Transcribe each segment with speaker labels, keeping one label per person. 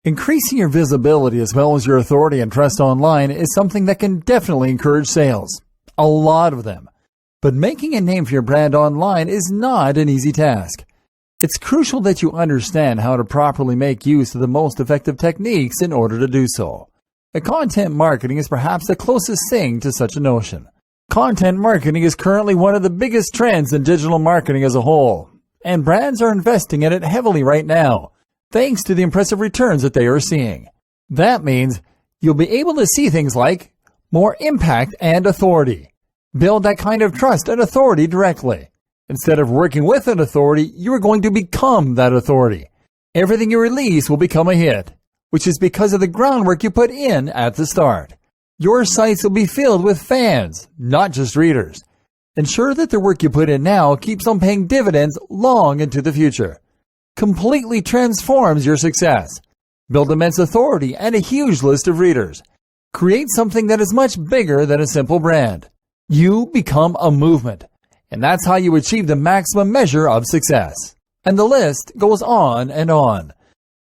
Speaker 1: Increasing your visibility as well as your authority and trust online is something that can definitely encourage sales. A lot of them. But making a name for your brand online is not an easy task. It's crucial that you understand how to properly make use of the most effective techniques in order to do so. Content marketing is perhaps the closest thing to such a notion. Content marketing is currently one of the biggest trends in digital marketing as a whole, and brands are investing in it heavily right now, thanks to the impressive returns that they are seeing. That means you'll be able to see things like more impact and authority. Build that kind of trust and authority directly. Instead of working with an authority, you are going to become that authority. Everything you release will become a hit, which is because of the groundwork you put in at the start. Your sites will be filled with fans, not just readers. Ensure that the work you put in now keeps on paying dividends long into the future. Completely transforms your success. Build immense authority and a huge list of readers. Create something that is much bigger than a simple brand. You become a movement, and that's how you achieve the maximum measure of success. And the list goes on and on.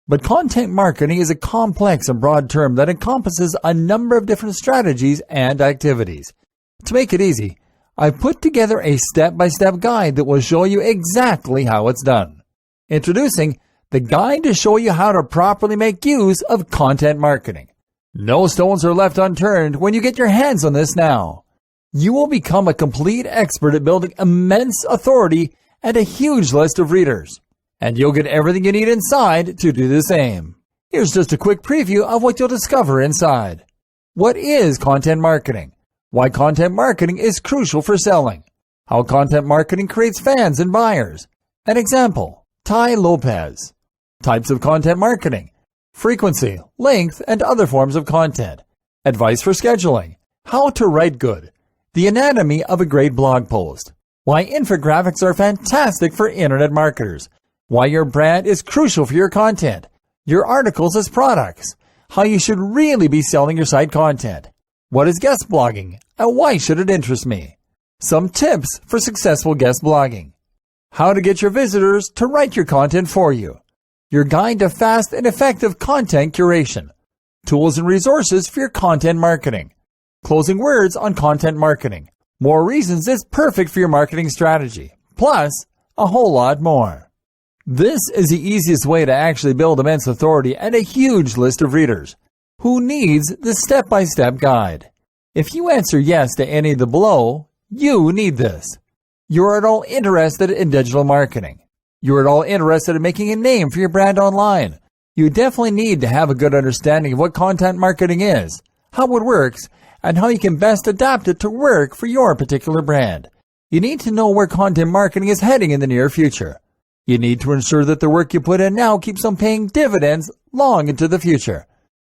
Speaker 1: But content marketing is a complex and broad term that encompasses a number of different strategies and activities. To make it easy, I've put together a step-by-step guide that will show you exactly how it's done. Introducing the guide to show you how to properly make use of content marketing. No stones are left unturned when you get your hands on this now. You will become a complete expert at building immense authority and a huge list of readers. And you'll get everything you need inside to do the same. Here's just a quick preview of what you'll discover inside. What is content marketing? Why content marketing is crucial for selling. How content marketing creates fans and buyers. An example. Tai Lopez. Types of content marketing. Frequency, length, and other forms of content. Advice for scheduling. How to write good. The anatomy of a great blog post. Why infographics are fantastic for internet marketers. Why your brand is crucial for your content. Your articles as products. How you should really be selling your site content. What is guest blogging, and why should it interest me? Some tips for successful guest blogging. How to get your visitors to write your content for you. Your guide to fast and effective content curation. Tools and resources for your content marketing. Closing words on content marketing. More reasons it's perfect for your marketing strategy. Plus, a whole lot more. This is the easiest way to actually build immense authority and a huge list of readers. Who needs the step-by-step guide? If you answer yes to any of the below, you need this. You're at all interested in digital marketing. You're at all interested in making a name for your brand online. You definitely need to have a good understanding of what content marketing is, how it works, and how you can best adapt it to work for your particular brand. You need to know where content marketing is heading in the near future. You need to ensure that the work you put in now keeps on paying dividends long into the future.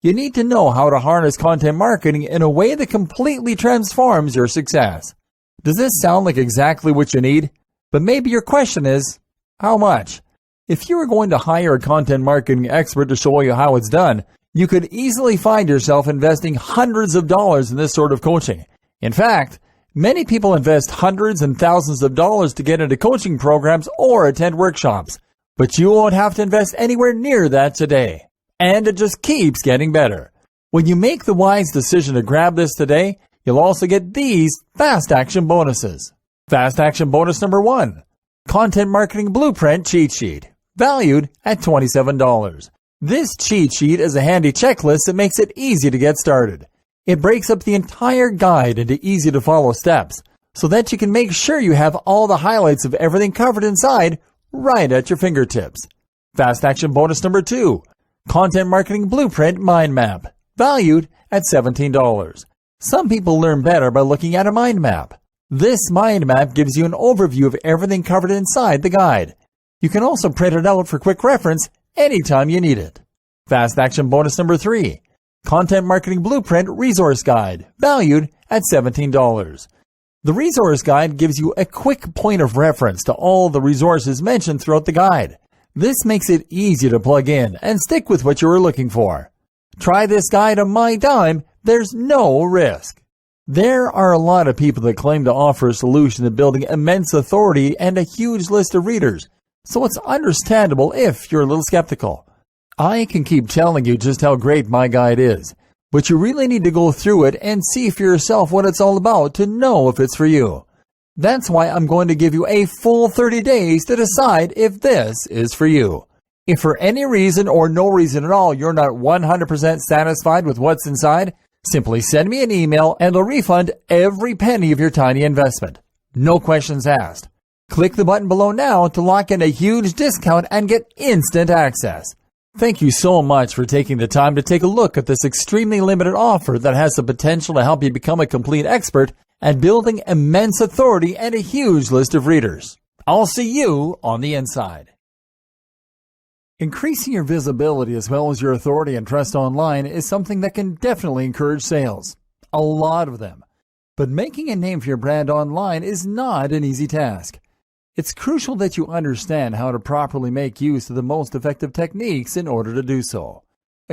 Speaker 1: You need to know how to harness content marketing in a way that completely transforms your success. Does this sound like exactly what you need? But maybe your question is, how much? If you were going to hire a content marketing expert to show you how it's done, you could easily find yourself investing hundreds of dollars in this sort of coaching. In fact, many people invest hundreds and thousands of dollars to get into coaching programs or attend workshops, but you won't have to invest anywhere near that today. And it just keeps getting better. When you make the wise decision to grab this today, you'll also get these fast action bonuses. Fast action bonus number 1. Content Marketing Blueprint Cheat Sheet, valued at $27. This cheat sheet is a handy checklist that makes it easy to get started. It breaks up the entire guide into easy to follow steps so that you can make sure you have all the highlights of everything covered inside right at your fingertips. Fast action bonus number 2. Content Marketing Blueprint Mind Map, valued at $17. Some people learn better by looking at a mind map. This mind map gives you an overview of everything covered inside the guide. You can also print it out for quick reference anytime you need it. Fast action bonus number 3. Content Marketing Blueprint Resource Guide, valued at $17. The resource guide gives you a quick point of reference to all the resources mentioned throughout the guide. This makes it easy to plug in and stick with what you are looking for. Try this guide on my dime. There's no risk. There are a lot of people that claim to offer a solution to building immense authority and a huge list of readers, so it's understandable if you're a little skeptical. I can keep telling you just how great my guide is, but you really need to go through it and see for yourself what it's all about to know if it's for you. That's why I'm going to give you a full 30 days to decide if this is for you. If for any reason or no reason at all you're not 100% satisfied with what's inside, simply send me an email and I'll refund every penny of your tiny investment. No questions asked. Click the button below now to lock in a huge discount and get instant access. Thank you so much for taking the time to take a look at this extremely limited offer that has the potential to help you become a complete expert at building immense authority and a huge list of readers. I'll see you on the inside. Increasing your visibility as well as your authority and trust online is something that can definitely encourage sales. A lot of them. But making a name for your brand online is not an easy task. It's crucial that you understand how to properly make use of the most effective techniques in order to do so.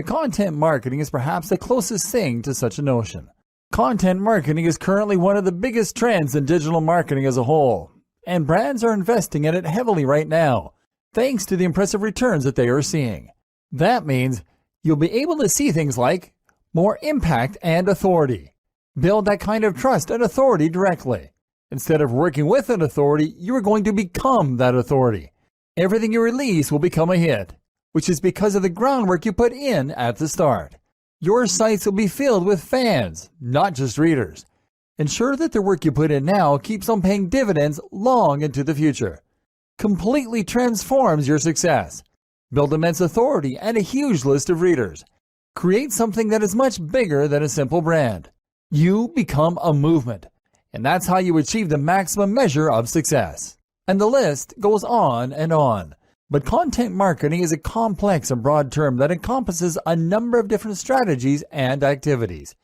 Speaker 1: Content marketing is perhaps the closest thing to such a notion. Content marketing is currently one of the biggest trends in digital marketing as a whole, and brands are investing in it heavily right now, thanks to the impressive returns that they are seeing. That means you'll be able to see things like more impact and authority. Build that kind of trust and authority directly. Instead of working with an authority, you are going to become that authority. Everything you release will become a hit, which is because of the groundwork you put in at the start. Your sites will be filled with fans, not just readers. Ensure that the work you put in now keeps on paying dividends long into the future. Completely transforms your success. Build immense authority and a huge list of readers. Create something that is much bigger than a simple brand. You become a movement, and that's how you achieve the maximum measure of success. And the list goes on and on. But content marketing is a complex and broad term that encompasses a number of different strategies and activities.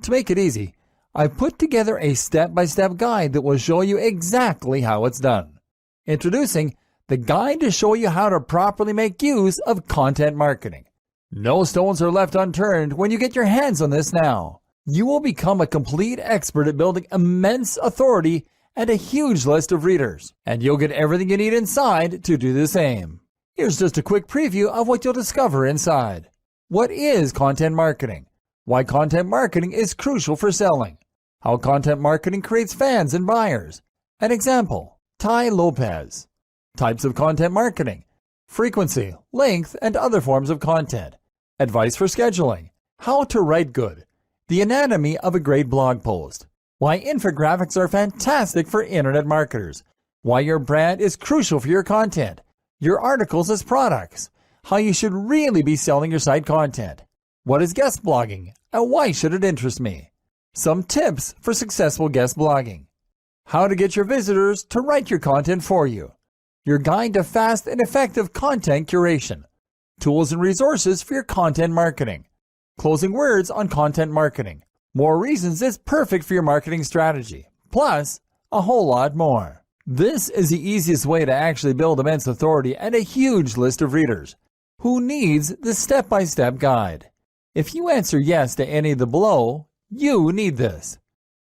Speaker 1: To make it easy, I've put together a step-by-step guide that will show you exactly how it's done. Introducing the guide to show you how to properly make use of content marketing. No stones are left unturned when you get your hands on this now. You will become a complete expert at building immense authority and a huge list of readers, and you'll get everything you need inside to do the same. Here's just a quick preview of what you'll discover inside. What is content marketing? Why content marketing is crucial for selling. How content marketing creates fans and buyers. An example, Tai Lopez. Types of content marketing. Frequency, length, and other forms of content. Advice for scheduling. How to write good. The anatomy of a great blog post. Why infographics are fantastic for internet marketers. Why your brand is crucial for your content. Your articles as products. How you should really be selling your site content. What is guest blogging and why should it interest me? Some tips for successful guest blogging. How to get your visitors to write your content for you. Your guide to fast and effective content curation. Tools and resources for your content marketing. Closing words on content marketing. More reasons it's perfect for your marketing strategy, plus a whole lot more. This is the easiest way to actually build immense authority and a huge list of readers. Who needs the step-by-step guide? If you answer yes to any of the below, you need this.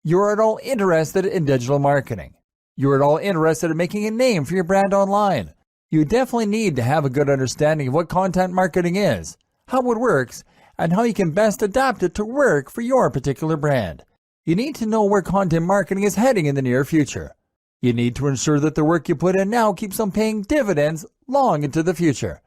Speaker 1: You're at all interested in digital marketing. You're at all interested in making a name for your brand online. You definitely need to have a good understanding of what content marketing is, how it works, and how you can best adapt it to work for your particular brand. You need to know where content marketing is heading in the near future. You need to ensure that the work you put in now keeps on paying dividends long into the future.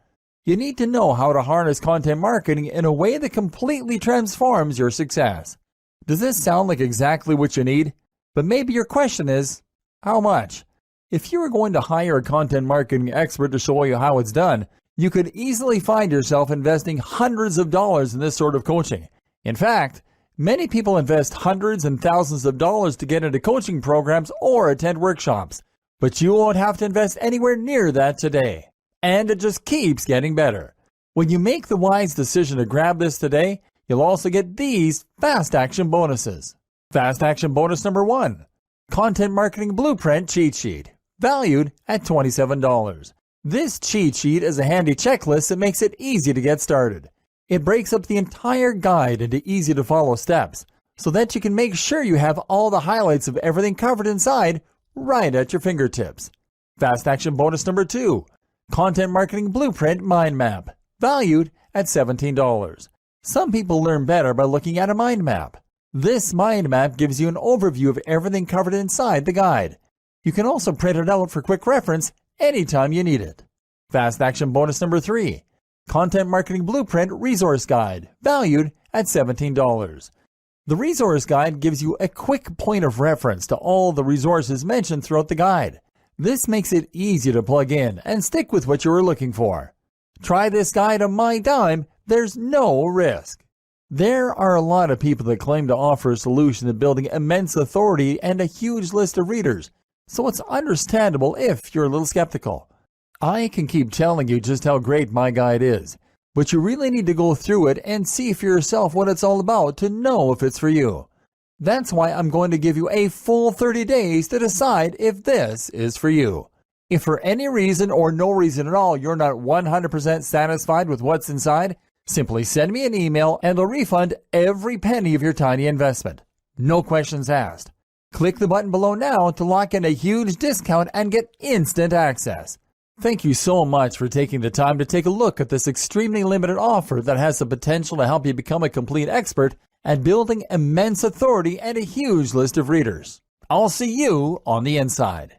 Speaker 1: You need to know how to harness content marketing in a way that completely transforms your success. Does this sound like exactly what you need? But maybe your question is, how much? If you were going to hire a content marketing expert to show you how it's done, you could easily find yourself investing hundreds of dollars in this sort of coaching. In fact, many people invest hundreds and thousands of dollars to get into coaching programs or attend workshops, but you won't have to invest anywhere near that today. And it just keeps getting better. When you make the wise decision to grab this today, you'll also get these fast action bonuses. Fast action bonus number 1, Content Marketing Blueprint Cheat Sheet, valued at $27. This cheat sheet is a handy checklist that makes it easy to get started. It breaks up the entire guide into easy to follow steps so that you can make sure you have all the highlights of everything covered inside right at your fingertips. Fast action bonus number 2, Content Marketing Blueprint Mind Map, valued at $17. Some people learn better by looking at a mind map. This mind map gives you an overview of everything covered inside the guide. You can also print it out for quick reference anytime you need it. Fast action bonus number 3. Content Marketing Blueprint Resource Guide, valued at $17. The Resource Guide gives you a quick point of reference to all the resources mentioned throughout the guide. This makes it easy to plug in and stick with what you are looking for. Try this guide on my dime, there's no risk. There are a lot of people that claim to offer a solution to building immense authority and a huge list of readers, so it's understandable if you're a little skeptical. I can keep telling you just how great my guide is, but you really need to go through it and see for yourself what it's all about to know if it's for you. That's why I'm going to give you a full 30 days to decide if this is for you. If for any reason or no reason at all you're not 100% satisfied with what's inside, simply send me an email and I'll refund every penny of your tiny investment. No questions asked. Click the button below now to lock in a huge discount and get instant access. Thank you so much for taking the time to take a look at this extremely limited offer that has the potential to help you become a complete expert at building immense authority and a huge list of readers. I'll see you on the inside.